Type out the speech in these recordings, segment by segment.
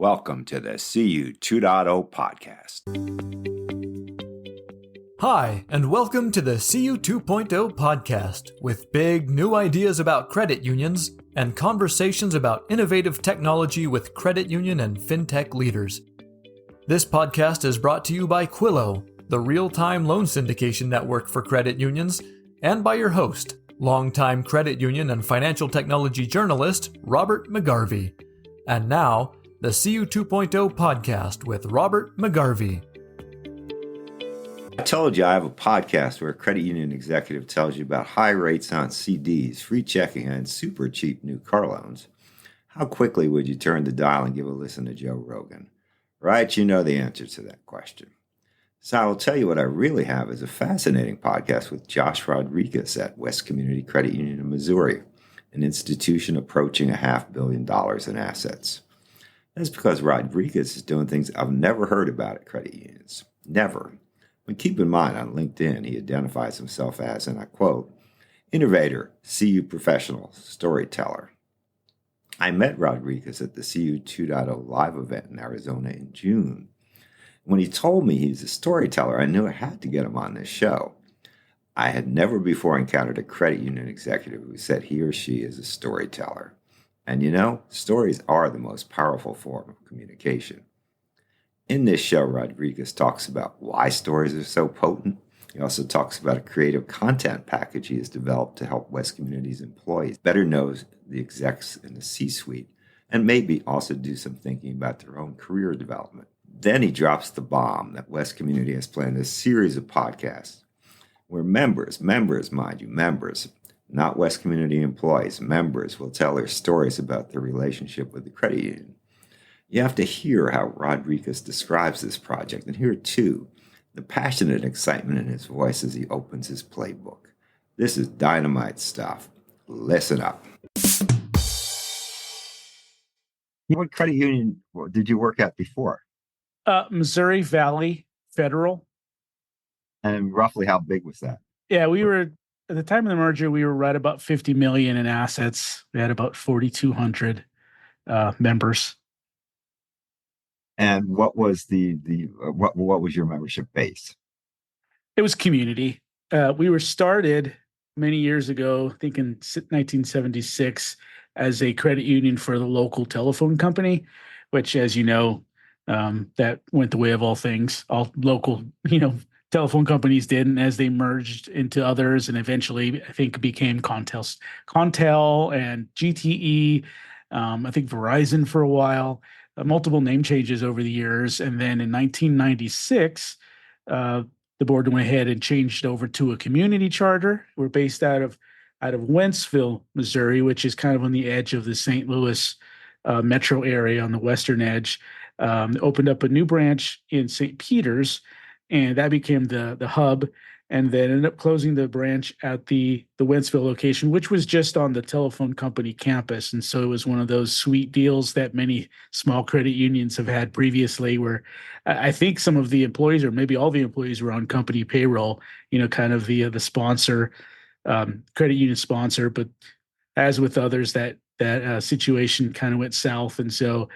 Welcome to the CU 2.0 podcast. Hi, and welcome to the CU 2.0 podcast with big new ideas about credit unions and conversations about innovative technology with credit union and fintech leaders. This podcast is brought to you by Quillo, the real-time loan syndication network for credit unions, and by your host, longtime credit union and financial technology journalist Robert McGarvey. And now, the CU 2.0 podcast with Robert McGarvey. I told you I have a podcast where a credit union executive tells you about high rates on CDs, free checking, and super cheap new car loans. How quickly would you turn the dial and give a listen to Joe Rogan? Right, you know the answer to that question. So I will tell you what I really have is a fascinating podcast with Josh Rodriguez at West Community Credit Union in Missouri, an institution approaching $500 million in assets. That's because Rodriguez is doing things I've never heard about at credit unions. Never. But keep in mind, on LinkedIn, he identifies himself as, and I quote, innovator, CU professional, storyteller. I met Rodriguez at the CU 2.0 live event in Arizona in June. When he told me he's a storyteller, I knew I had to get him on this show. I had never before encountered a credit union executive who said he or she is a storyteller. And you know, stories are the most powerful form of communication. In this show, Rodriguez talks about why stories are so potent. He also talks about a creative content package he has developed to help West Community's employees better know the execs in the C-suite and maybe also do some thinking about their own career development. Then he drops the bomb that West Community has planned a series of podcasts where members, mind you, members, not West Community employees, members will tell their stories about their relationship with the credit union. You have to hear how Rodriguez describes this project and hear, too, the passionate excitement in his voice as he opens his playbook. This is dynamite stuff. Listen up. What credit union did you work at before? Missouri Valley Federal. And roughly how big was that? Yeah, we were, at the time of the merger, we were right about 50 million in assets. We had about 4,200 members. And what was what was your membership base? It was community. We were started many years ago, I think in 1976, as a credit union for the local telephone company, which, as you know, that went the way of all things. All local, telephone companies did, and as they merged into others, and eventually, I think, became Contel and GTE. I think Verizon for a while. Multiple name changes over the years, and then in 1996, the board went ahead and changed over to a community charter. We're based out of Wentzville, Missouri, which is kind of on the edge of the St. Louis metro area on the western edge. Opened up a new branch in St. Peters, and that became the hub, and then ended up closing the branch at the Wentzville location, which was just on the telephone company campus. And so it was one of those sweet deals that many small credit unions have had previously, where I think some of the employees, or maybe all the employees, were on company payroll, kind of the sponsor, credit union sponsor. But as with others, that situation kind of went south. And so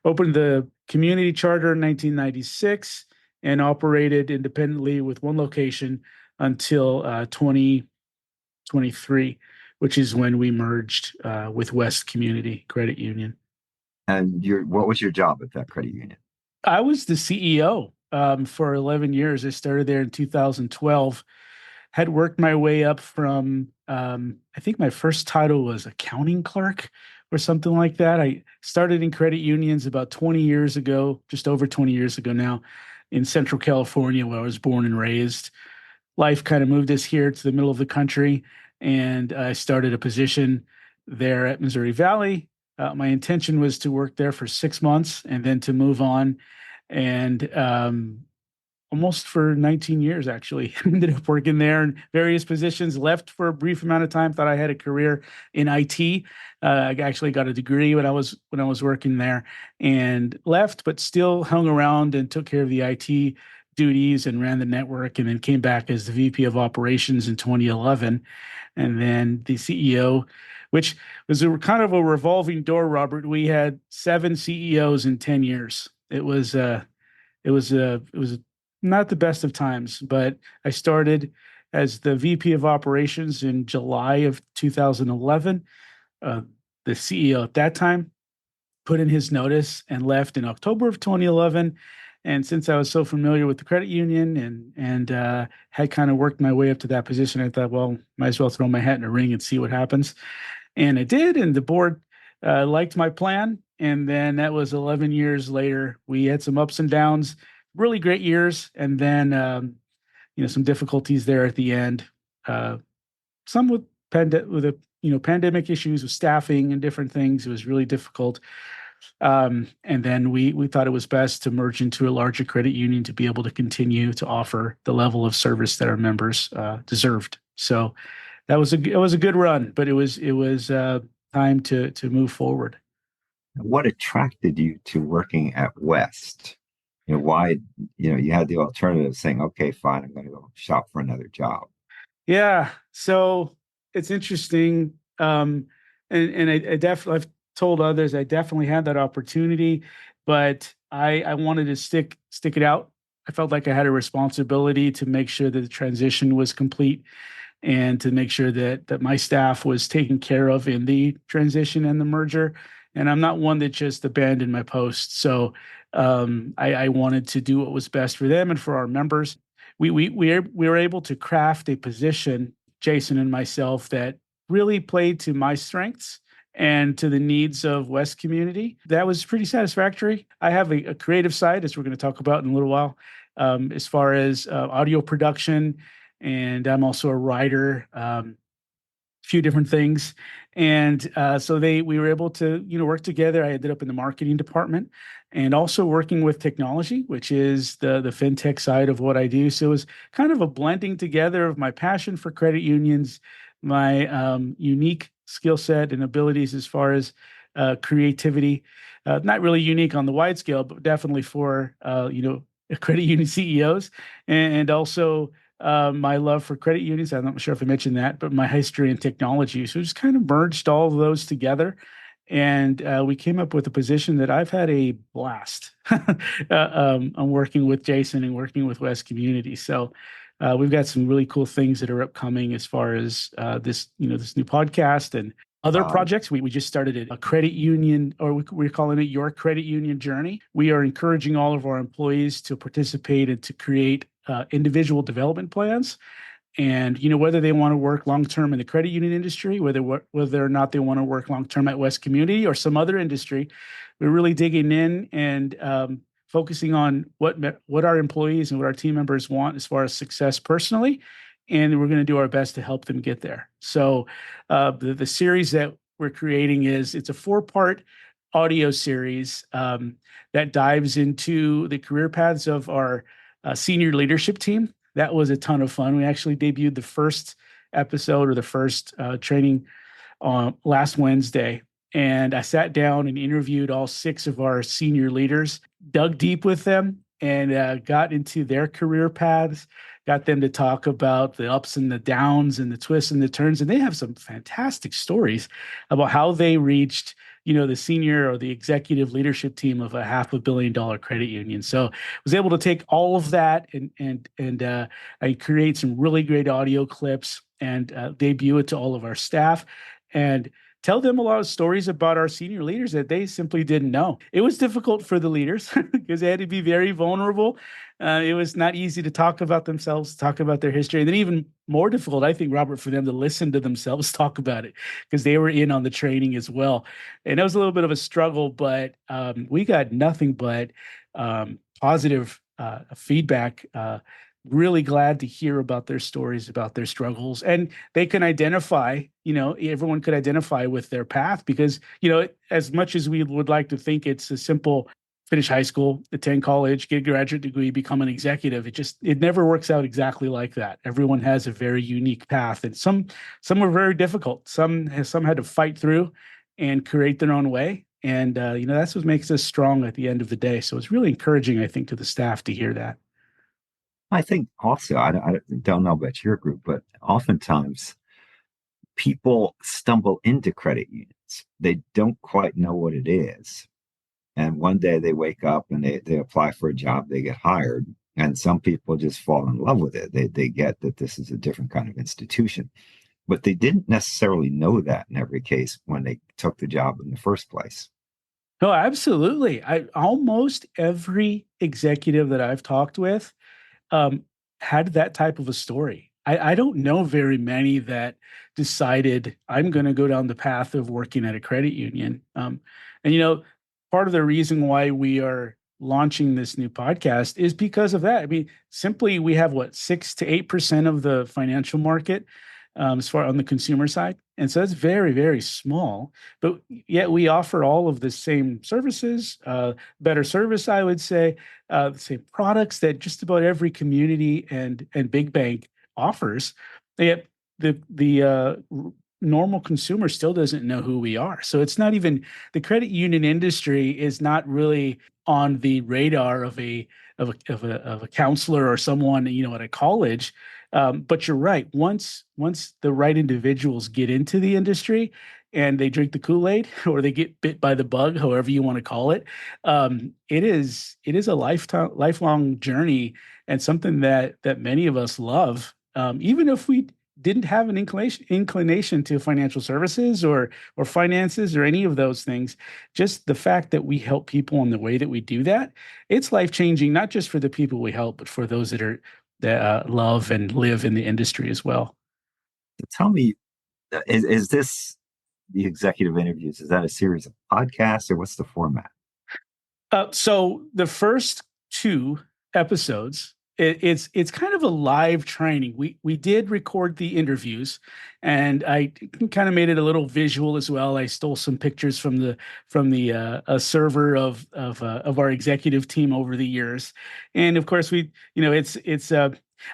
opened the community charter in 1996 and operated independently with one location until 2023, which is when we merged with West Community Credit Union. And what was your job at that credit union? I was the CEO for 11 years. I started there in 2012. Had worked my way up from, I think my first title was accounting clerk or something like that. I started in credit unions about 20 years ago, just over 20 years ago now, in Central California, where I was born and raised. Life kind of moved us here to the middle of the country, and I started a position there at Missouri Valley. My intention was to work there for 6 months and then to move on, and almost for 19 years, actually. Ended up working there in various positions, left for a brief amount of time, thought I had a career in IT. I actually got a degree when I was working there, and left, but still hung around and took care of the IT duties and ran the network, and then came back as the VP of operations in 2011. And then the CEO which was a kind of a revolving door, Robert. We had 7 CEOs in 10 years. It was not the best of times, but I started as the VP of operations in July of 2011. Uh, the CEO at that time put in his notice and left in October of 2011. And since I was so familiar with the credit union and had kind of worked my way up to that position, I thought, well, might as well throw my hat in the ring and see what happens. And I did, and the board liked my plan. And then that was 11 years later. We had some ups and downs, really great years, and then some difficulties there at the end. Some with pandemic issues with staffing and different things. It was really difficult. And then we thought it was best to merge into a larger credit union to be able to continue to offer the level of service that our members deserved. So it was a good run, but it was time to move forward. What attracted you to working at West? Why, you had the alternative of saying, okay, fine, I'm going to go shop for another job. Yeah. So it's interesting. And I definitely, I've told others, I definitely had that opportunity, but I wanted to stick it out. I felt like I had a responsibility to make sure that the transition was complete and to make sure that my staff was taken care of in the transition and the merger. And I'm not one that just abandoned my post. So I wanted to do what was best for them and for our members. We were able to craft a position, Jason and myself, that really played to my strengths and to the needs of West community. That was pretty satisfactory. I have a creative side, as we're going to talk about in a little while, as far as audio production, and I'm also a writer. Few different things, and so we were able to work together. I ended up in the marketing department and also working with technology, which is the fintech side of what I do. So it was kind of a blending together of my passion for credit unions, my unique skill set and abilities as far as creativity, not really unique on the wide scale, but definitely for credit union CEOs, and also my love for credit unions. I'm not sure if I mentioned that, but my history in technology. So we just kind of merged all of those together. And we came up with a position that I've had a blast. I'm working with Jason and working with West Community. So we've got some really cool things that are upcoming as far as this new podcast and other projects. We just started a credit union, or we're calling it Your Credit Union Journey. We are encouraging all of our employees to participate and to create individual development plans. And whether they want to work long term in the credit union industry, whether or not they want to work long term at West Community or some other industry, we're really digging in and focusing on what our employees and what our team members want as far as success personally, and we're going to do our best to help them get there. So the series that we're creating it's a 4-part audio series that dives into the career paths of our senior leadership team. That was a ton of fun. We actually debuted the first episode or the first training last Wednesday. And I sat down and interviewed all 6 of our senior leaders, dug deep with them, and got into their career paths, got them to talk about the ups and the downs and the twists and the turns. And they have some fantastic stories about how they reached the senior or the executive leadership team of a $500 million credit union. So I was able to take all of that and I create some really great audio clips and debut it to all of our staff and tell them a lot of stories about our senior leaders that they simply didn't know. It was difficult for the leaders because they had to be very vulnerable. It was not easy to talk about themselves, talk about their history. And then even more difficult, I think, Robert, for them to listen to themselves talk about it because they were in on the training as well. And it was a little bit of a struggle, but we got nothing but positive feedback. Really glad to hear about their stories, about their struggles, and they can identify, everyone could identify with their path because, as much as we would like to think it's a simple finish high school, attend college, get a graduate degree, become an executive, it never works out exactly like that. Everyone has a very unique path, and some are very difficult. Some had to fight through and create their own way. And, that's what makes us strong at the end of the day. So it's really encouraging, I think, to the staff to hear that. I think also, I don't know about your group, but oftentimes people stumble into credit unions. They don't quite know what it is. And one day they wake up and they apply for a job, they get hired. And some people just fall in love with it. They get that this is a different kind of institution. But they didn't necessarily know that in every case when they took the job in the first place. No, absolutely. I almost every executive that I've talked with um, had that type of a story. I don't know very many that decided I'm going to go down the path of working at a credit union. And part of the reason why we are launching this new podcast is because of that. I mean, simply we have what 6 to 8% of the financial market as far on the consumer side, and so that's very, very small. But yet we offer all of the same services, better service, I would say, the same products that just about every community and big bank offers. Yet the normal consumer still doesn't know who we are. So it's not even the credit union industry is not really on the radar of a counselor or someone at a college. But you're right. Once the right individuals get into the industry and they drink the Kool-Aid or they get bit by the bug, however you want to call it, it is a lifelong journey and something that many of us love, even if we didn't have an inclination to financial services or finances or any of those things. Just the fact that we help people in the way that we do that, it's life changing, not just for the people we help, but for those that love and live in the industry as well. Tell me, is this the executive interviews? Is that a series of podcasts or what's the format? So the first two episodes, it's kind of a live training. We did record the interviews, and I kind of made it a little visual as well. I stole some pictures from the server of our executive team over the years, and of course it's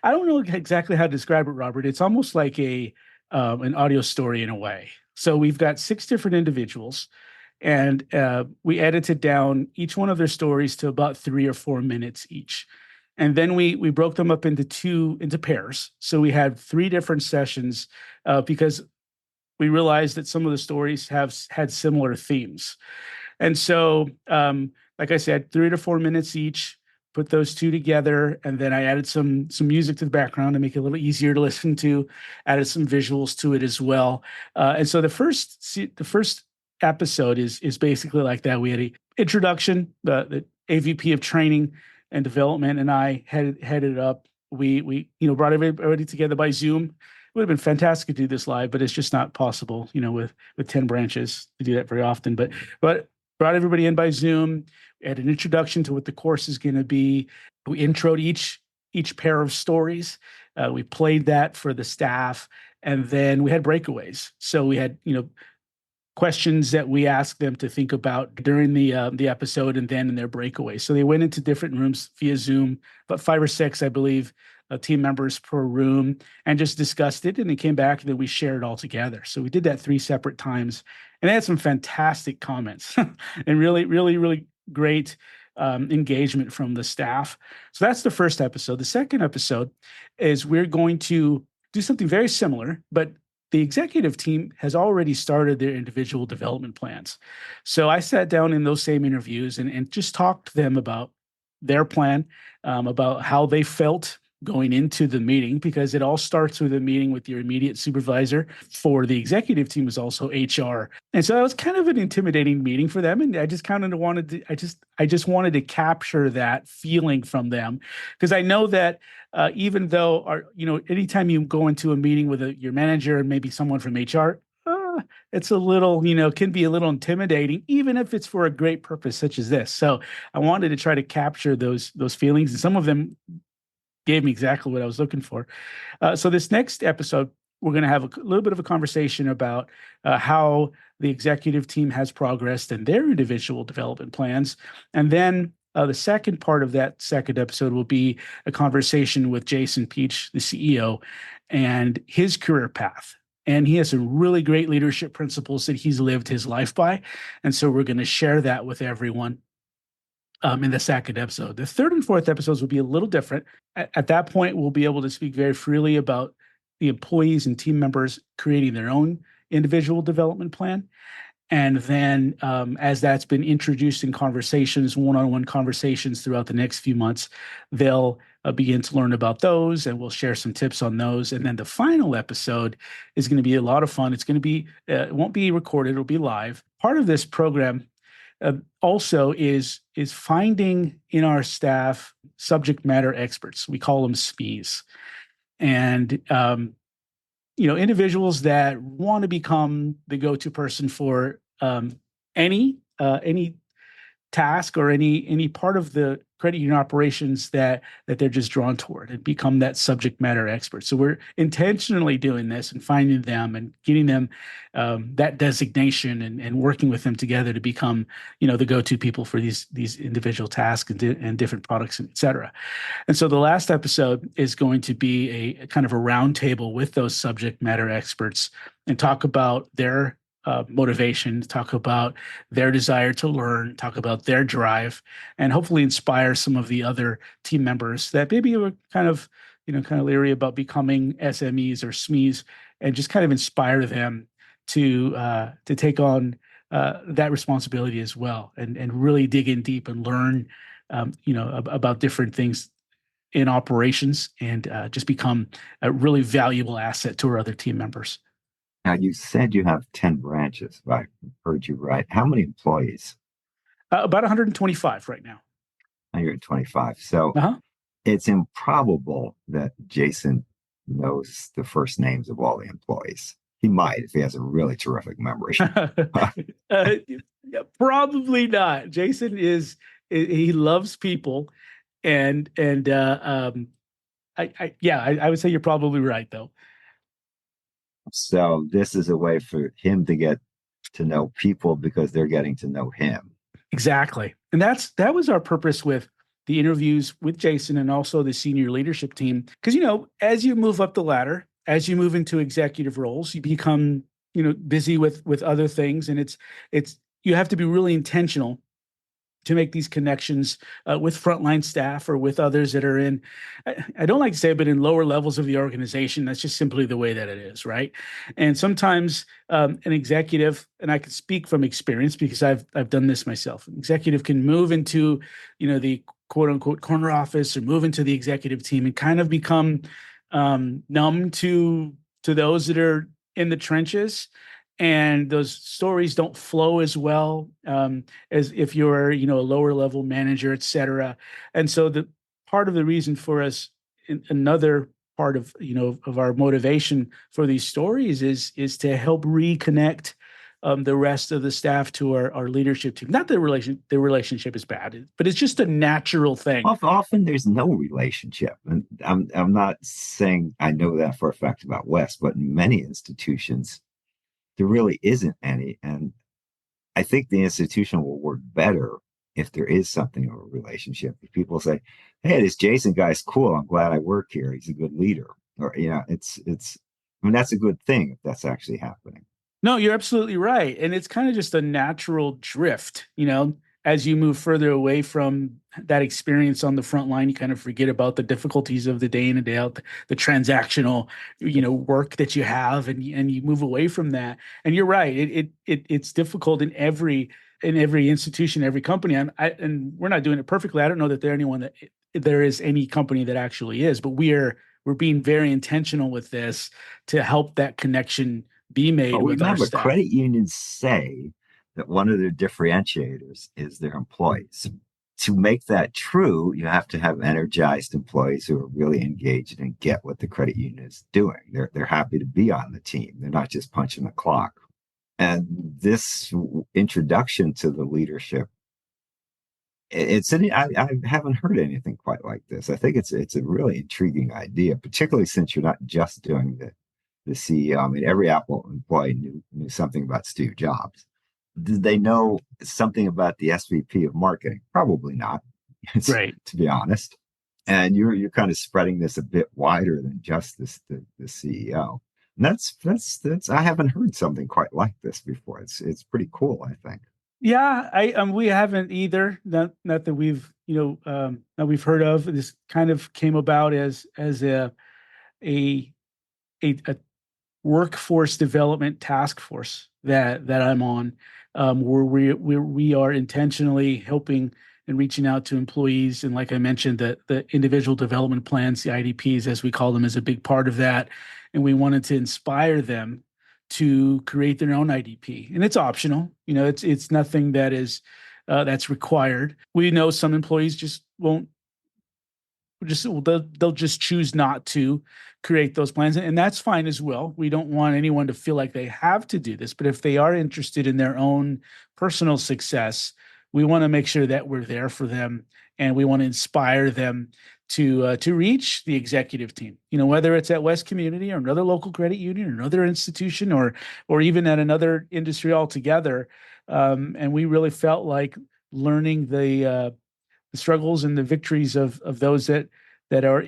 I don't know exactly how to describe it, Robert. It's almost like an audio story in a way. So we've got 6 different individuals, and we edited down each one of their stories to about 3 or 4 minutes each, and then we broke them up into pairs. So we had 3 different sessions because we realized that some of the stories have had similar themes, and so like I said, 3 to 4 minutes each. Put those two together, and then I added some music to the background to make it a little easier to listen to. Added some visuals to it as well, and so the first episode is basically like that. We had a introduction, the AVP of training and development, and I headed it up. We brought everybody together by Zoom. It would have been fantastic to do this live, but it's just not possible, with 10 branches to do that very often. But brought everybody in by Zoom. We had an introduction to what the course is going to be. We introed each pair of stories. We played that for the staff, and then we had breakaways. So we had questions that we asked them to think about during the episode and then in their breakaway. So they went into different rooms via Zoom, about 5 or 6, I believe, team members per room, and just discussed it. And they came back, and then we shared it all together. So we did that 3 separate times, and they had some fantastic comments and really, really, really great engagement from the staff. So that's the first episode. The second episode is we're going to do something very similar, but the executive team has already started their individual development plans. So I sat down in those same interviews and just talked to them about their plan, about how they felt going into the meeting, because it all starts with a meeting with your immediate supervisor. For the executive team is also HR. And so that was kind of an intimidating meeting for them. And I just kind of I just wanted to capture that feeling from them, because I know that even though anytime you go into a meeting with your manager and maybe someone from HR, it's a little, can be a little intimidating, even if it's for a great purpose such as this. So I wanted to try to capture those feelings, and some of them gave me exactly what I was looking for. So this next episode, we're going to have a little bit of a conversation about how the executive team has progressed in their individual development plans. And then the second part of that second episode will be a conversation with Jason Peach, the CEO, and his career path. And he has some really great leadership principles that he's lived his life by. And so we're going to share that with everyone in the second episode. The third and fourth episodes will be a little different. At that point, we'll be able to speak very freely about the employees and team members creating their own individual development plan. And then as that's been introduced in conversations, one-on-one conversations throughout the next few months, they'll begin to learn about those, and we'll share some tips on those. And then the final episode is going to be a lot of fun. It's going to be, it won't be recorded, it'll be live. Part of this program also is finding in our staff subject matter experts. We call them SMEs. And individuals that want to become the go-to person for any task or any part of the credit union operations that they're just drawn toward, and become that subject matter expert. So we're intentionally doing this and finding them and getting them that designation, and working with them together to become the go-to people for these individual tasks and different products, and et cetera. And so the last episode is going to be a kind of a roundtable with those subject matter experts, and talk about their motivation, talk about their desire to learn, talk about their drive, and hopefully inspire some of the other team members that maybe are kind of leery about becoming SMEs or SMEs, and just kind of inspire them to take on that responsibility as well, and really dig in deep and learn about different things in operations, and just become a really valuable asset to our other team members. Now, you said you have 10 branches, if I heard you right. How many employees? About 125 right now. 125. So Uh-huh. it's improbable that Jason knows the first names of all the employees. He might if he has a really terrific memory. Probably not. Jason he loves people, and I would say you're probably right, though. So this is a way for him to get to know people because they're getting to know him. Exactly. And that was our purpose with the interviews with Jason, and also the senior leadership team. Because, as you move up the ladder, as you move into executive roles, you become, busy with other things. And it's you have to be really intentional to make these connections with frontline staff or with others that are in, I don't like to say it, but in lower levels of the organization. That's just simply the way that it is, right? And sometimes an executive, and I can speak from experience because I've done this myself, an executive can move into, the quote unquote corner office, or move into the executive team, and kind of become numb to those that are in the trenches. And those stories don't flow as well as if you're, a lower level manager, et cetera. And so the part of the reason for us, another part of, of our motivation for these stories is to help reconnect the rest of the staff to our leadership team. Not the relationship is bad, but it's just a natural thing. Often there's no relationship. And I'm not saying I know that for a fact about West, but in many institutions, there really isn't any. And I think the institution will work better if there is something of a relationship. If people say, hey, this Jason guy's cool, I'm glad I work here, he's a good leader. Or, that's a good thing if that's actually happening. No, you're absolutely right. And it's kind of just a natural drift, as you move further away from that experience on the front line. You kind of forget about the difficulties of the day in and day out, the transactional, work that you have, and you move away from that. And you're right. It's difficult in every institution, every company. And we're not doing it perfectly. I don't know that there is any company that actually is, but we're being very intentional with this to help that connection be made with our staff. Credit unions say that one of their differentiators is their employees. To make that true, you have to have energized employees who are really engaged and get what the credit union is doing. They're happy to be on the team. They're not just punching the clock. And this introduction to the leadership, I haven't heard anything quite like this. I think it's a really intriguing idea, particularly since you're not just doing the CEO. I mean, every Apple employee knew something about Steve Jobs. Did they know something about the SVP of marketing? Probably not, right, to be honest. And you're kind of spreading this a bit wider than just the CEO. And that's I haven't heard something quite like this before. It's pretty cool, I think. Yeah, we haven't either. Not that we've that we've heard of. This kind of came about as a a workforce development task force that I'm on, where we are intentionally helping and reaching out to employees. And like I mentioned, the individual development plans, the IDPs, as we call them, is a big part of that. And we wanted to inspire them to create their own IDP. And it's optional. It's nothing that is that's required. We know some employees just won't they'll just choose not to create those plans, and that's fine as well. We don't want anyone to feel like they have to do this, but if they are interested in their own personal success, we want to make sure that we're there for them, and we want to inspire them to reach the executive team. Whether it's at West Community or another local credit union or another institution, or even at another industry altogether. And we really felt like learning the struggles and the victories of those that are,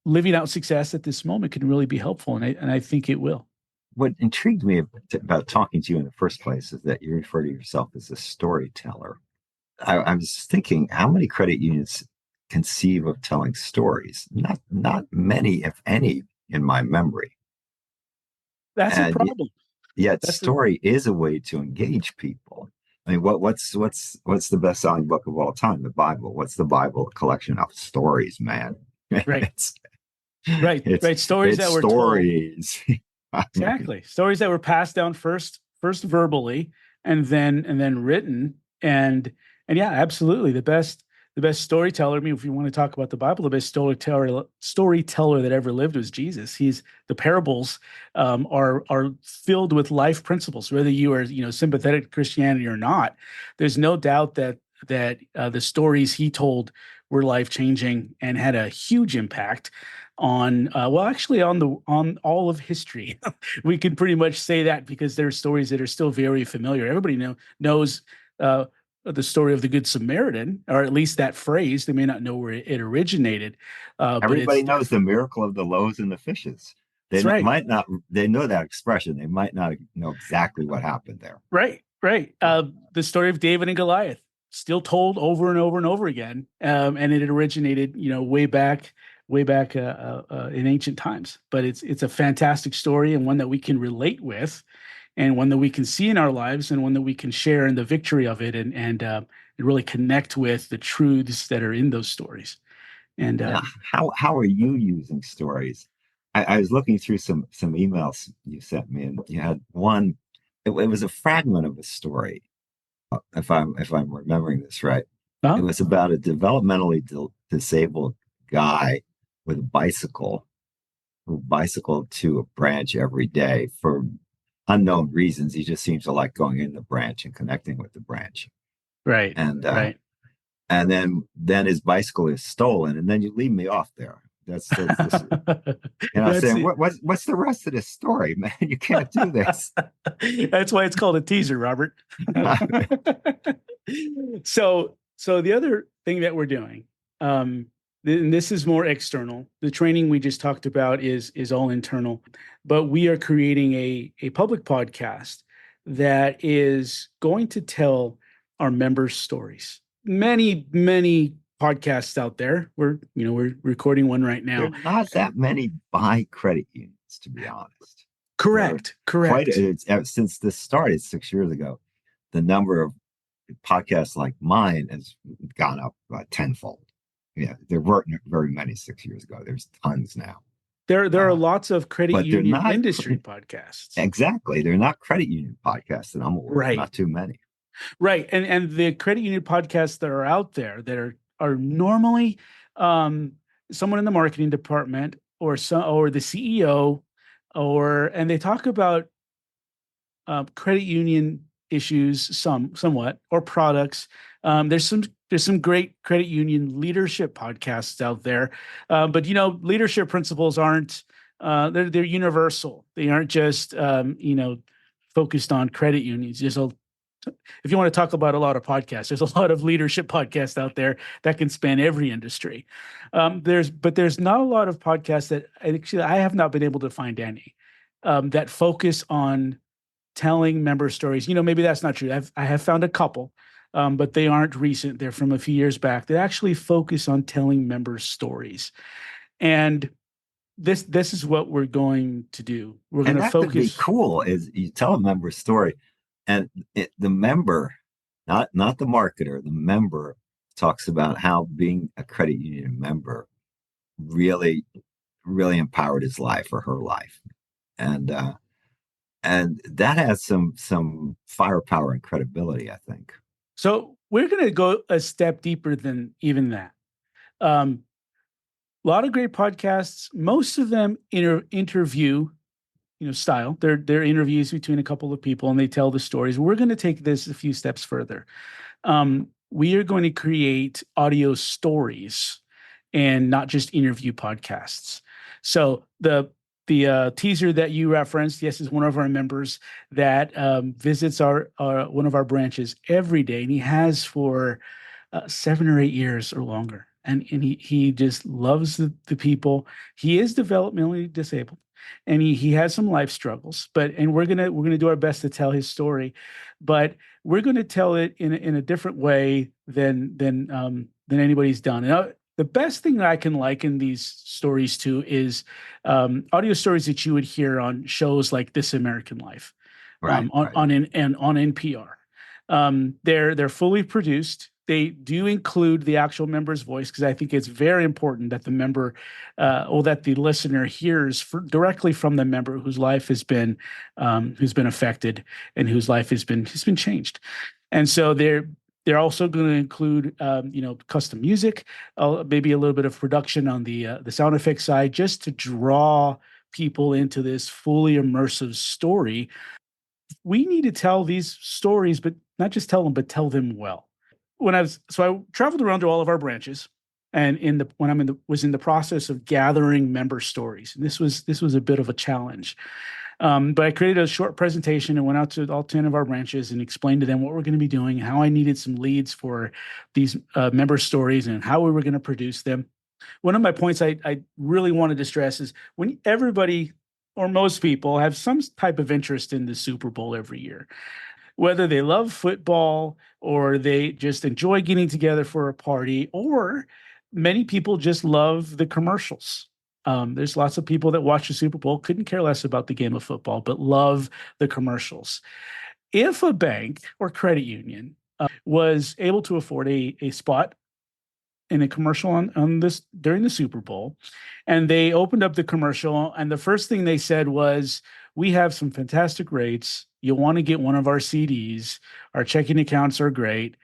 living out success at this moment can really be helpful, and I think it will. What intrigued me about talking to you in the first place is that you refer to yourself as a storyteller. I was thinking, how many credit unions conceive of telling stories? Not many, if any, in my memory. That's a problem. Yet story is a way to engage people. I mean, what's the best-selling book of all time? The Bible. What's the Bible? A collection of stories, man. Right. Right. Stories that were stories. Told. Exactly. Stories that were passed down first verbally, and then written. And yeah, absolutely. The best storyteller. I mean, if you want to talk about the Bible, the best storyteller that ever lived was Jesus. The parables are filled with life principles. Whether you are sympathetic to Christianity or not, there's no doubt that the stories he told were life changing and had a huge impact on on all of history. We can pretty much say that because there are stories that are still very familiar. Everybody knows the story of the Good Samaritan, or at least that phrase. They may not know where it originated. Everybody knows the miracle of the loaves and the fishes. They right. They know that expression. They might not know exactly what happened there. Right. The story of David and Goliath, still told over and over and over again, and it originated, way back in ancient times. But it's a fantastic story, and one that we can relate with, and one that we can see in our lives, and one that we can share in the victory of it, and really connect with the truths that are in those stories. And now, how are you using stories? I was looking through some emails you sent me, and you had one. It was a fragment of a story, if I'm remembering this right. It was about a developmentally disabled guy with a bicycle who bicycled to a branch every day for unknown reasons. He just seems to like going in the branch and connecting with the branch. Right. And right. And then his bicycle is stolen, and then you leave me off there. That's saying what's the rest of this story, man? You can't do this. That's why it's called a teaser, Robert. So the other thing that we're doing, and this is more external. The training we just talked about is all internal, but we are creating a public podcast that is going to tell our members' stories. Many podcasts out there. We're recording one right now. There are not that many by credit unions, to be honest. Correct. Since this started 6 years ago, the number of podcasts like mine has gone up tenfold. Yeah, there weren't very many 6 years ago. There's tons now. There are lots of credit union industry podcasts. Exactly. They're not credit union podcasts that I'm aware of. Not too many. Right. And the credit union podcasts that are out there that are normally someone in the marketing department or the CEO, and they talk about credit union issues somewhat, or products. There's some great credit union leadership podcasts out there. But leadership principles aren't they're universal. They aren't just focused on credit unions. If you want to talk about a lot of podcasts, there's a lot of leadership podcasts out there that can span every industry. There's not a lot of podcasts that I have not been able to find any that focus on telling member stories. Maybe that's not true. I have found a couple, but they aren't recent. They're from a few years back that actually focus on telling members stories. And this is what we're going to do. We're going And to that could be focus. cool is you tell a member story and the member, not the marketer, the member talks about how being a credit union member really, really empowered his life or her life. And and that has some firepower and credibility, I think. So we're going to go a step deeper than even that. Um, a lot of great podcasts. Most of them interview, style. They're interviews between a couple of people, and they tell the stories. We're going to take this a few steps further. We are going to create audio stories and not just interview podcasts. So the teaser that you referenced, yes, is one of our members that visits our one of our branches every day, and he has for 7 or 8 years or longer. And he just loves the people. He is developmentally disabled, and he has some life struggles. And we're gonna do our best to tell his story, but we're going to tell it in a different way than anybody's done. And the best thing that I can liken these stories to is audio stories that you would hear on shows like This American Life, Right, right. on NPR. They're fully produced. They do include the actual member's voice because I think it's very important that the member or that the listener hears directly from the member who's been affected and whose life has been changed. And so they're also going to include custom music, maybe a little bit of production on the sound effects side, just to draw people into this fully immersive story. We need to tell these stories, but not just tell them, but tell them well. I traveled around to all of our branches, and when was in the process of gathering member stories, and this was a bit of a challenge. But I created a short presentation and went out to all 10 of our branches and explained to them what we're going to be doing, how I needed some leads for these member stories, and how we were going to produce them. One of my points I really wanted to stress is when everybody or most people have some type of interest in the Super Bowl every year, whether they love football or they just enjoy getting together for a party, or many people just love the commercials. There's lots of people that watch the Super Bowl, couldn't care less about the game of football, but love the commercials. If a bank or credit union was able to afford a spot in a commercial on this during the Super Bowl, and they opened up the commercial, and the first thing they said was, "We have some fantastic rates. You'll want to get one of our CDs. Our checking accounts are great.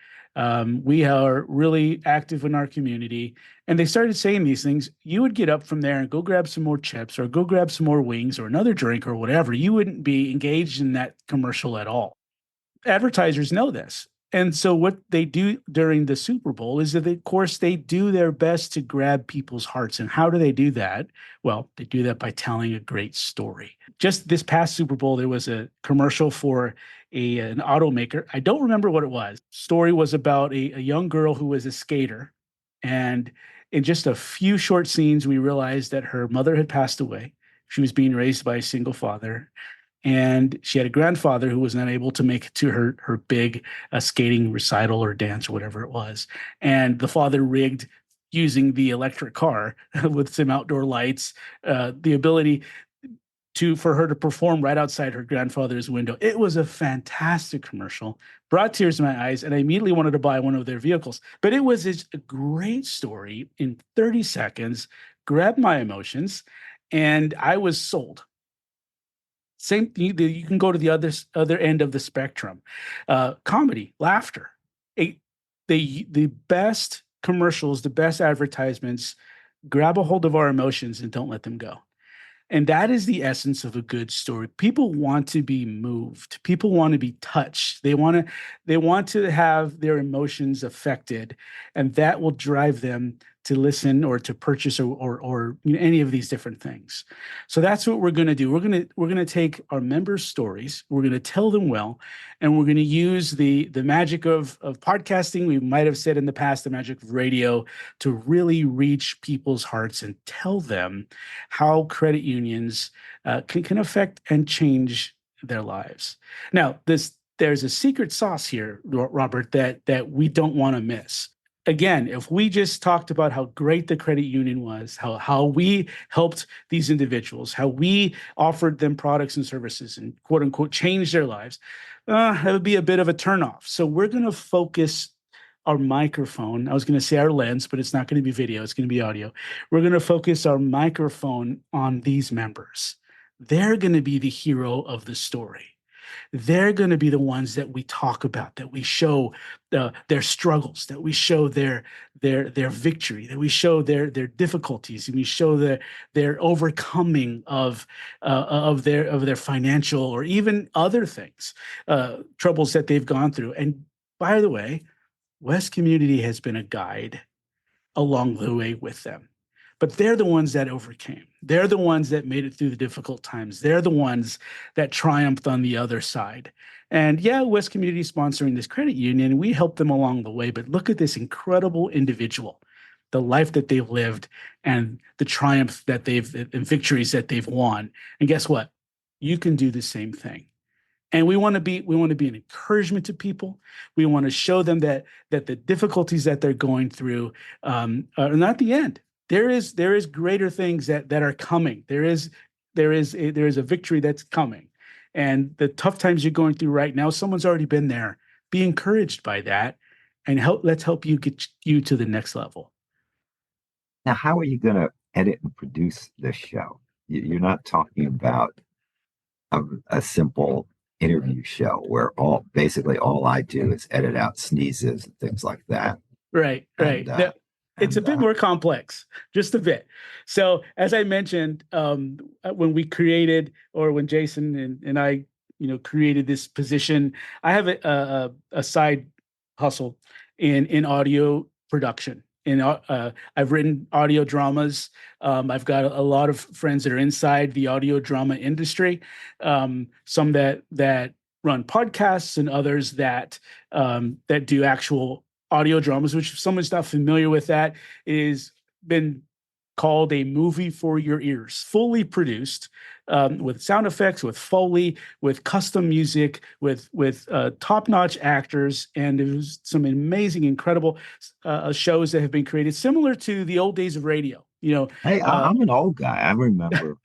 We are really active in our community." And they started saying these things. You would get up from there and go grab some more chips or go grab some more wings or another drink or whatever. You wouldn't be engaged in that commercial at all. Advertisers know this. And so what they do during the Super Bowl is that, of course, they do their best to grab people's hearts. And how do they do that? Well, they do that by telling a great story. Just this past Super Bowl, there was a commercial for an automaker. I don't remember what it was. Story was about a young girl who was a skater. And in just a few short scenes, we realized that her mother had passed away. She was being raised by a single father, and she had a grandfather who was not able to make it to her big skating recital or dance or whatever it was. And the father rigged using the electric car with some outdoor lights, the ability for her to perform right outside her grandfather's window. It was a fantastic commercial, brought tears to my eyes, and I immediately wanted to buy one of their vehicles. But it was a great story in 30 seconds, grabbed my emotions, and I was sold. Same thing, you can go to the other end of the spectrum. Comedy, laughter. The best commercials, the best advertisements grab a hold of our emotions and don't let them go. And that is the essence of a good story. People want to be moved. People want to be touched. They want to have their emotions affected, and that will drive them to listen or to purchase or any of these different things. So that's what we're going to do. We're going to take our members' stories. We're going to tell them well, and we're going to use the magic of podcasting. We might have said in the past the magic of radio to really reach people's hearts and tell them how credit unions can affect and change their lives. Now, there's a secret sauce here, Robert, that we don't want to miss. again, if we just talked about how great the credit union was, how we helped these individuals, how we offered them products and services and quote unquote changed their lives, that would be a bit of a turnoff. So we're going to focus our microphone. I was going to say our lens, but it's not going to be video. It's going to be audio. We're going to focus our microphone on these members. They're going to be the hero of the story. They're going to be the ones that we talk about, that we show their struggles, that we show their victory, that we show their difficulties, and we show their overcoming of their financial or even other things, troubles that they've gone through. And by the way, West Community has been a guide along the way with them. But they're the ones that overcame. They're the ones that made it through the difficult times. They're the ones that triumphed on the other side. And yeah, West Community is sponsoring this credit union. We help them along the way. But look at this incredible individual, the life that they've lived and the triumphs that and victories that they've won. And guess what? You can do the same thing. And we want to be an encouragement to people. We want to show them that the difficulties that they're going through are not the end. There is greater things that are coming. There is a victory that's coming. And the tough times you're going through right now, someone's already been there. Be encouraged by that, and let's help you get you to the next level. Now, how are you going to edit and produce this show? You're not talking about a simple interview show where basically all I do is edit out sneezes and things like that. Right. It's a bit more complex, just a bit. So as I mentioned, when we created, or when Jason and I, created this position, I have a side hustle in audio production. I've written audio dramas. I've got a lot of friends that are inside the audio drama industry. Some that run podcasts, and others that do actual audio dramas, which if someone's not familiar with that, is been called a movie for your ears, fully produced, with sound effects, with Foley, with custom music, with top-notch actors, and it was some amazing, incredible shows that have been created, similar to the old days of radio. Hey, I'm an old guy. I remember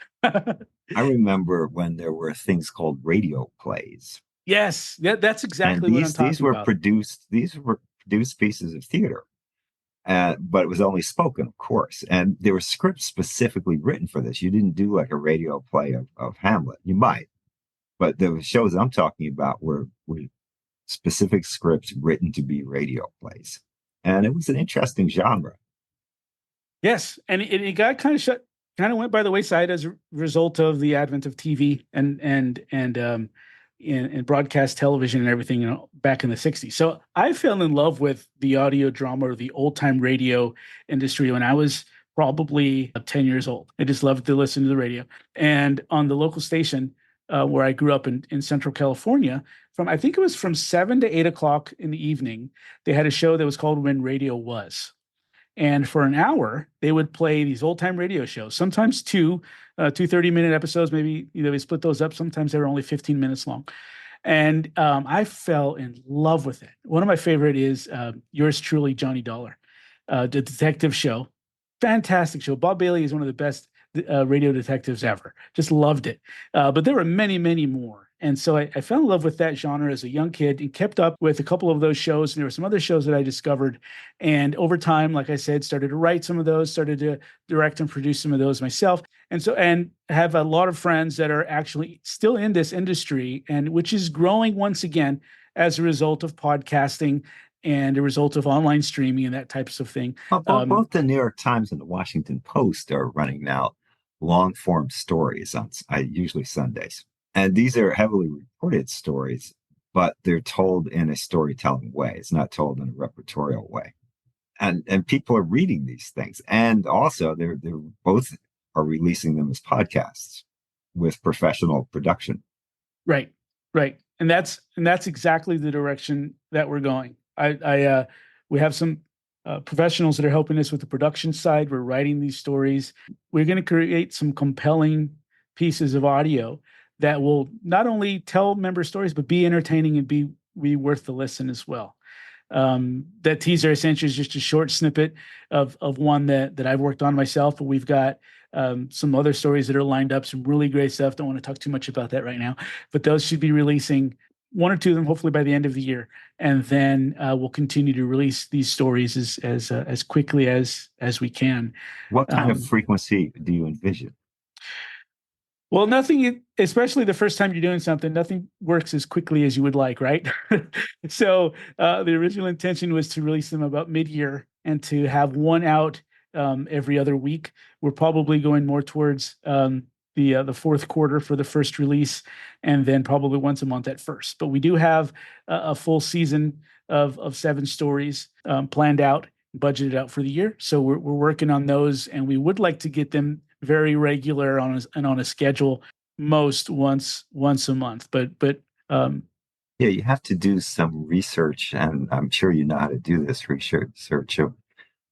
when there were things called radio plays. Yes, that's exactly what I'm talking about. These were produced pieces of theater, but it was only spoken, of course. And there were scripts specifically written for this. You didn't do like a radio play of Hamlet. You might, but the shows I'm talking about were specific scripts written to be radio plays. And it was an interesting genre. Yes, and it got kind of went by the wayside as a result of the advent of TV and broadcast television and everything, back in the 60s. So I fell in love with the audio drama, or the old time radio industry, when I was probably 10 years old. I just loved to listen to the radio. And on the local station where I grew up in Central California, I think it was from 7 to 8 o'clock in the evening, they had a show that was called When Radio Was. And for an hour, they would play these old-time radio shows, sometimes two 30-minute episodes. Maybe they split those up. Sometimes they were only 15 minutes long. And I fell in love with it. One of my favorite is Yours Truly, Johnny Dollar, the detective show. Fantastic show. Bob Bailey is one of the best radio detectives ever. Just loved it. But there were many, many more. And so I fell in love with that genre as a young kid and kept up with a couple of those shows. And there were some other shows that I discovered. And over time, like I said, started to write some of those, started to direct and produce some of those myself. And have a lot of friends that are actually still in this industry, and which is growing once again as a result of podcasting and a result of online streaming and that types of thing. Both the New York Times and the Washington Post are running now long form stories on usually Sundays. And these are heavily reported stories, but they're told in a storytelling way. It's not told in a repertorial way. And people are reading these things. And also they're both are releasing them as podcasts with professional production. Right. And that's exactly the direction that we're going. We have some professionals that are helping us with the production side. We're writing these stories. We're going to create some compelling pieces of audio that will not only tell member stories, but be entertaining and be worth the listen as well. That teaser essentially is just a short snippet of one that I've worked on myself. But we've got some other stories that are lined up, some really great stuff. Don't want to talk too much about that right now, but those should be releasing one or two of them hopefully by the end of the year, and then we'll continue to release these stories as quickly as we can. What kind of Um, frequency do you envision? Well, nothing, especially the first time you're doing something, nothing works as quickly as you would like, right? So the original intention was to release them about mid-year and to have one out every other week. We're probably going more towards the fourth quarter for the first release, and then probably once a month at first. But we do have a full season of 7 stories planned out, budgeted out for the year. So we're working on those, and we would like to get them very regular on a schedule, most once a month. But Yeah, you have to do some research, and I'm sure you know how to do this research of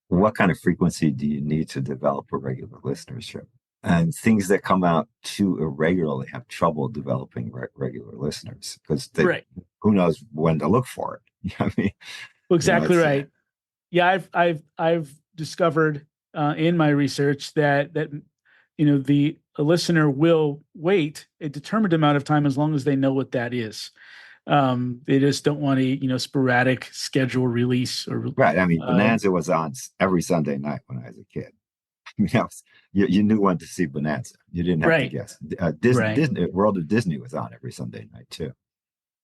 what kind of frequency do you need to develop a regular listenership. And things that come out too irregularly have trouble developing regular listeners because right, who knows when to look for it. I mean, exactly it's right. Yeah, I've discovered in my research that the a listener will wait a determined amount of time as long as they know what that is. They just don't want a sporadic schedule release or right. I mean, uh, Bonanza was on every Sunday night when I was a kid. I mean, you knew when to see Bonanza. You didn't have to right, guess. right, Disney World of Disney was on every Sunday night too.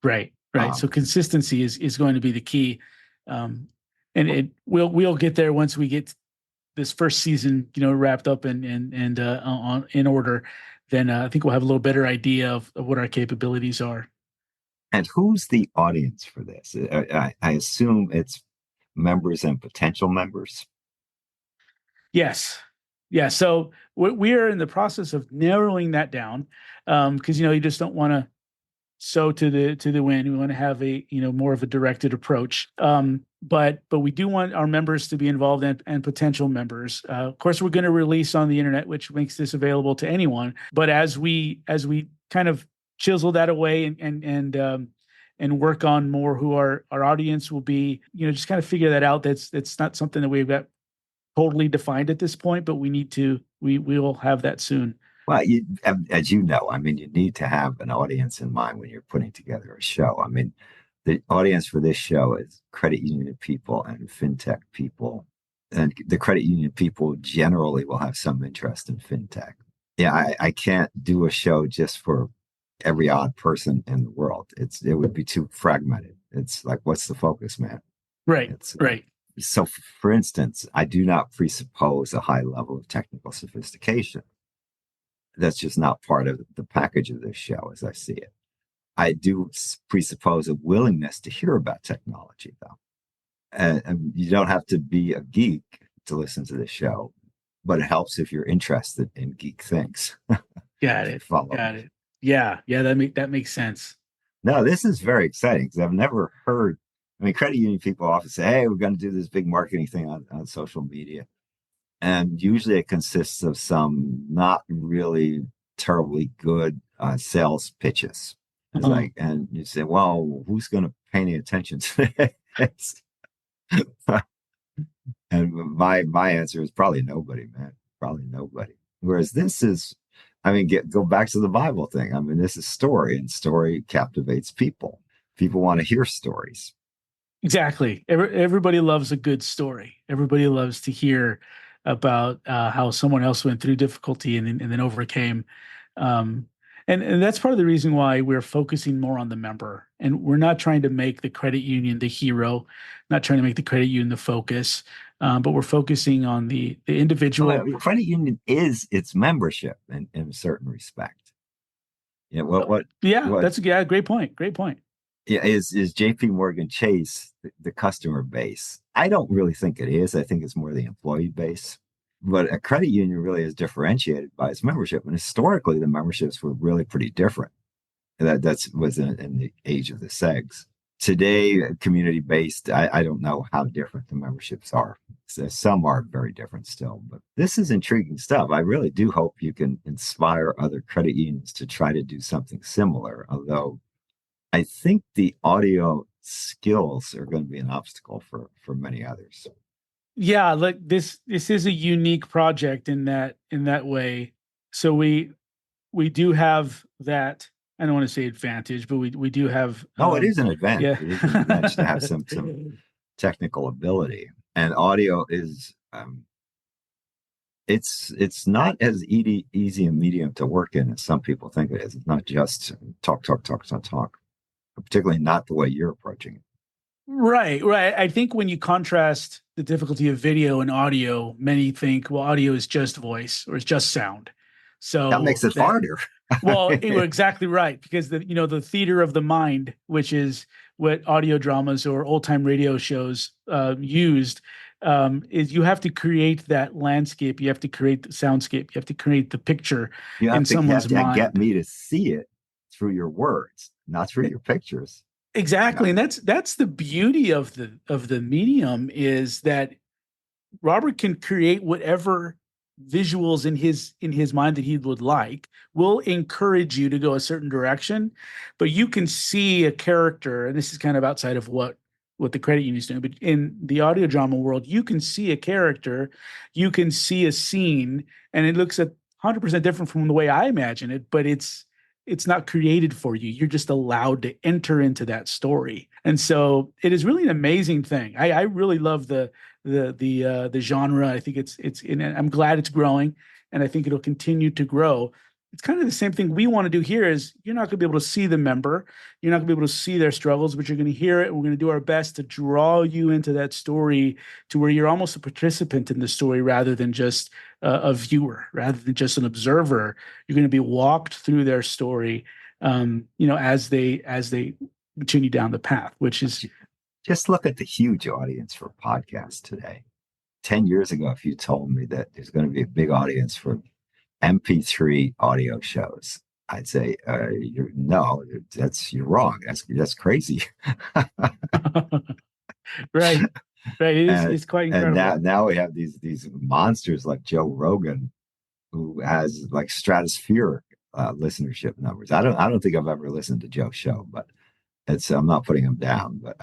right. So Um, consistency is going to be the key, um, and we'll get there once we get this first season wrapped up and on in order. Then I think we'll have a little better idea of what our capabilities are. and who's the audience for this? I assume it's members and potential members. Yes. Yeah. So we are in the process of narrowing that down because you just don't want to sow to the wind. We want to have a more of a directed approach. But we do want our members to be involved and potential members. Of course, we're going to release on the internet, which makes this available to anyone. But as we kind of chisel that away and work on more who our audience will be, just kind of figure that out. That's not something that we've got totally defined at this point, but we will have that soon. Well, as you know, I mean, you need to have an audience in mind when you're putting together a show. I mean, the audience for this show is credit union people and fintech people. And the credit union people generally will have some interest in fintech. Yeah, I can't do a show just for every odd person in the world. It would be too fragmented. It's like, what's the focus, man? Right, It's right. so. For instance, I do not presuppose a high level of technical sophistication. That's just not part of the package of this show, as I see it. I do presuppose a willingness to hear about technology, though, and you don't have to be a geek to listen to this show, but it helps if you're interested in geek things. Got If you it. follow Got me. it. Yeah, yeah, that makes sense. No, this is very exciting because I've never heard. I mean, credit union people often say, "Hey, we're going to do this big marketing thing on social media," and usually it consists of some not really terribly good sales pitches. It's Uh-huh. like, and you say, "Well, who's going to pay any attention to this?" And my answer is probably nobody, man. Probably nobody. Whereas this is, I mean, go back to the Bible thing. I mean, this is story, and story captivates people. People want to hear stories. Exactly. Everybody loves a good story. Everybody loves to hear about how someone else went through difficulty and then overcame. Um, and that's part of the reason why we're focusing more on the member. And we're not trying to make the credit union the hero, not trying to make the credit union the focus, but we're focusing on the individual. Well, credit union is its membership in a certain respect. Yeah, Yeah, what that's yeah, great point. Great point. yeah, is JP Morgan Chase the customer base? I don't really think it is. I think it's more the employee base. But a credit union really is differentiated by its membership. And historically, the memberships were really pretty different. That's was in the age of the segs. Today, community based, I don't know how different the memberships are. So some are very different still, but this is intriguing stuff. I really do hope you can inspire other credit unions to try to do something similar. Although I think the audio skills are going to be an obstacle for many others. Yeah, like this is a unique project in that way. So we do have that, I don't want to say advantage, but we do have No, it is an advantage. yeah. It is an advantage to have some technical ability, and audio is it's not as easy a medium to work in as some people think it is. It's not just talk, talk, talk, talk, talk, particularly not the way you're approaching it. Right, right. I think when you contrast the difficulty of video and audio, many think, well, audio is just voice or it's just sound. That makes So it that, harder. well, you're exactly right, because the theater of the mind, which is what audio dramas or old time radio shows used, is you have to create that landscape, you have to create the soundscape, you have to create the picture in You have someone's to get mind. me to see it through your words, not through your pictures. Exactly, Yeah. and that's the beauty of the medium, is that Robert can create whatever visuals in his mind that he would like. Will encourage you to go a certain direction, but you can see a character, and this is kind of outside of what the credit union is doing, but in the audio drama world, you can see a character, you can see a scene, and it looks 100% different from the way I imagine it, but it's not created for you. You're just allowed to enter into that story. And so it is really an amazing thing. I really love the genre. I think I'm glad it's growing, and I think it'll continue to grow. It's kind of the same thing we want to do here. Is you're not going to be able to see the member, you're not going to be able to see their struggles, but you're going to hear it. And we're going to do our best to draw you into that story, to where you're almost a participant in the story rather than just a viewer, rather than just an observer. You're going to be walked through their story, as they continue down the path, which is Just look at the huge audience for podcasts today. 10 years ago, if you told me that there's going to be a big audience for MP3 audio shows, I'd say, you're wrong. That's crazy. right. Right. and It's quite and incredible. now we have these monsters like Joe Rogan, who has like stratospheric listenership numbers. I don't think I've ever listened to Joe's show, but I'm not putting him down, but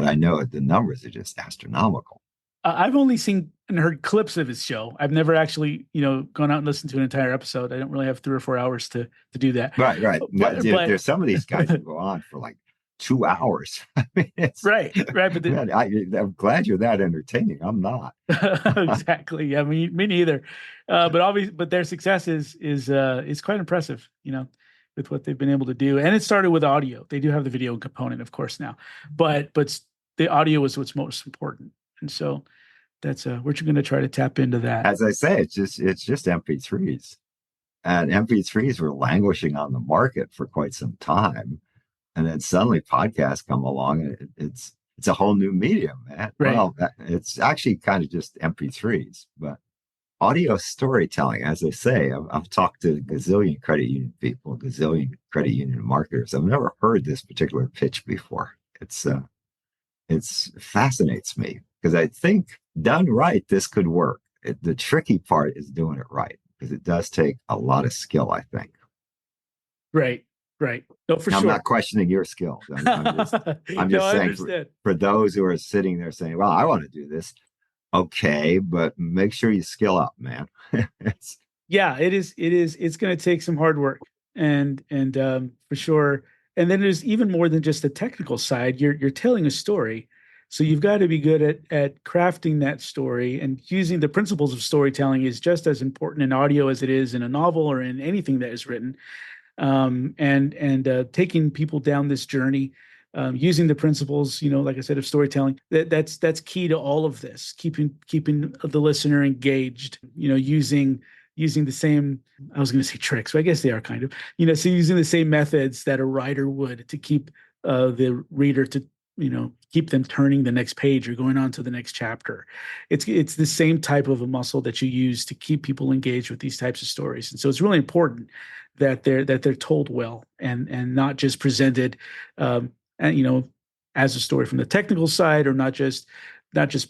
I know the numbers are just astronomical. I've only seen and heard clips of his show. I've never actually, gone out and listened to an entire episode. I don't really have 3 or 4 hours to do that. Right. But There's some of these guys who go on for like 2 hours. I mean, right. But man, I'm glad you're that entertaining. I'm not. exactly. Yeah, me neither. But their success is quite impressive, with what they've been able to do. And it started with audio. They do have the video component, of course, now, but the audio is what's most important. And so that's we're going to try to tap into that. As I say, it's just MP3s, and MP3s were languishing on the market for quite some time, and then suddenly podcasts come along, and it's a whole new medium, man. Right. Well, it's actually kind of just MP3s, but audio storytelling, as I say, I've talked to a gazillion credit union people, gazillion credit union marketers. I've never heard this particular pitch before. It's fascinates me because I think done right, this could work. The tricky part is doing it right, because it does take a lot of skill, I think. Right. No, for I'm sure. not questioning your skills. I'm just saying for those who are sitting there saying, well, I want to do this. Okay, but make sure you skill up, man. Yeah, it is. It's going to take some hard work, and for sure. And then there's even more than just the technical side. You're telling a story, so you've got to be good at crafting that story, and using the principles of storytelling is just as important in audio as it is in a novel or in anything that is written. And taking people down this journey, using the principles, like I said, of storytelling. That's key to all of this. Keeping the listener engaged. Using the same, I was going to say tricks, but I guess they are kind of, so using the same methods that a writer would to keep the reader to, keep them turning the next page or going on to the next chapter. It's the same type of a muscle that you use to keep people engaged with these types of stories. And so it's really important that they're told well, and not just presented, as a story from the technical side, or not just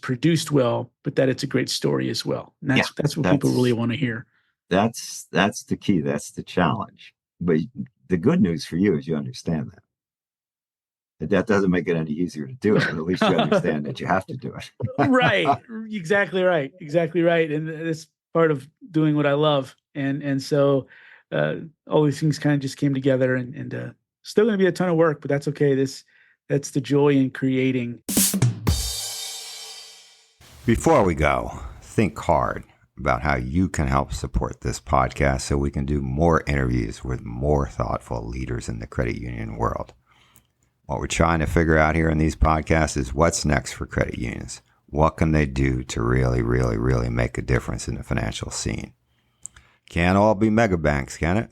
produced well, but that it's a great story as well. And that's what people really want to hear. That's the key. That's the challenge. But the good news for you is you understand that. That doesn't make it any easier to do it, but at least you understand that you have to do it. Right. Exactly right. Exactly right. And it's part of doing what I love. And so all these things kind of just came together and still going to be a ton of work, but that's okay. That's the joy in creating. Before we go, think hard about how you can help support this podcast so we can do more interviews with more thoughtful leaders in the credit union world. What we're trying to figure out here in these podcasts is what's next for credit unions. What can they do to really, really, really make a difference in the financial scene? Can't all be mega banks, can it?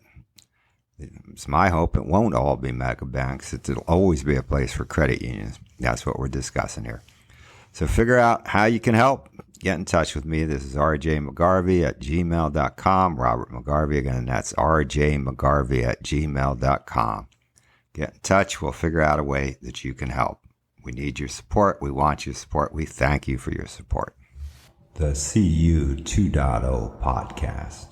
It's my hope it won't all be mega banks. It'll always be a place for credit unions. That's what we're discussing here. So figure out how you can help. Get in touch with me. This is rjmcgarvey@gmail.com. Robert McGarvey again. That's rjmcgarvey@gmail.com. Get in touch. We'll figure out a way that you can help. We need your support. We want your support. We thank you for your support. The CU 2.0 podcast.